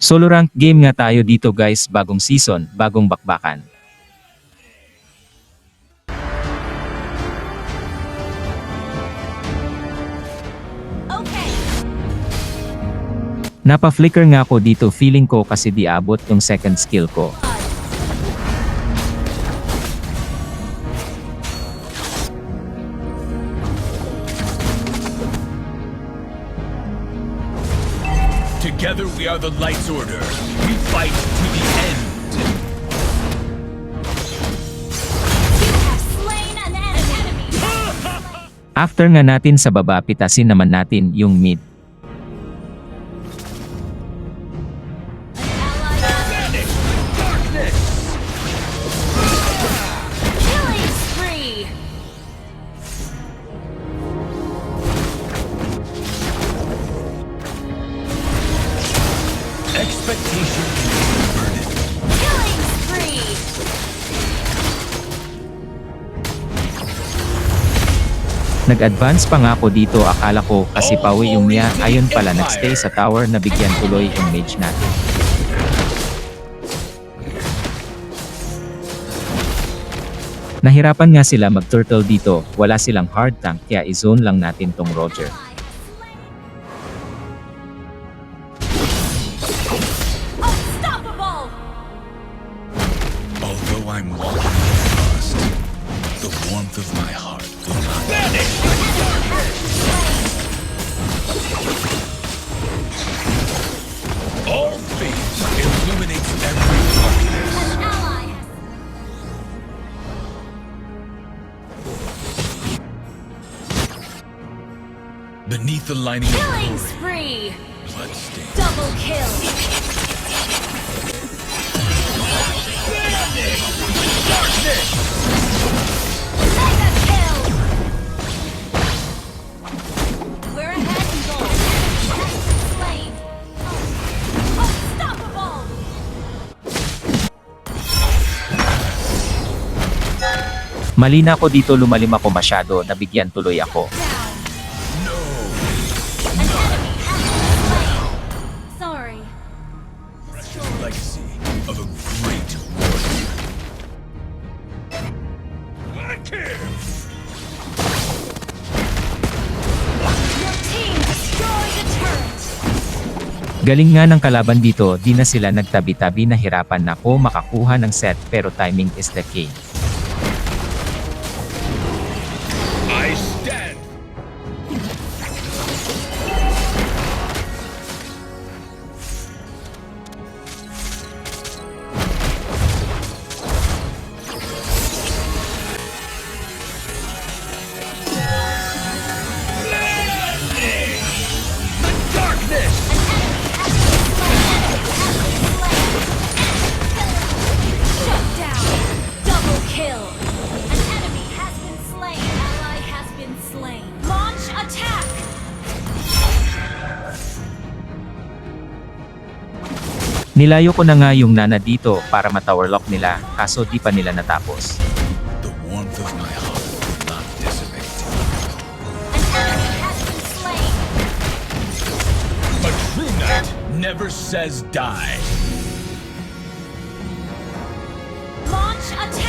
Solo rank game nga tayo dito guys, bagong season, bagong bakbakan. Okay. Napa-flicker nga ako dito, feeling ko kasi di abot yung second skill ko. Together we are the Light's Order. We fight to the end. You have slain an enemy. After nga natin sa baba, pitasin naman natin yung mid. Panic! Darkness! Killing spree. Expectation is burden. Killing spree. Nag-advance pa nga ako dito, akala ko kasi pawi yung niya, ayun pala nagstay sa tower, nabigyan tuloy yung mage natin. Nahirapan nga sila mag-turtle dito, wala silang hard tank kaya i-zone lang natin tong Roger. Unstoppable. Although I'm walking in frost, the warmth of my heart will not vanish. All faith illuminates every darkness. An ally has Beneath the lining of killing glory, spree. bloodstains. Double kill. Darkness! Mega kill. We're ahead in gold. Slain. Unstoppable. Mali na ako dito, lumalim ako masyado, nabigyan tuloy ako. Down. No! An enemy has been slain. Sorry. Legacy of a great warrior. Your team destroyed a turret. Galing nga ng kalaban dito, di na sila nagtabi-tabi, nahirapan na ako makakuha ng set pero timing is the key. I stand. The darkness! Shut down. Double kill. An enemy has been slain. Ally has been slain. Launch attack. Nilayo ko na nga yung Nana dito para ma-towerlock nila, kaso di pa nila natapos. The warmth of my heart will not dissipate. An enemy has been slain. A true knight never says die. Launch attack.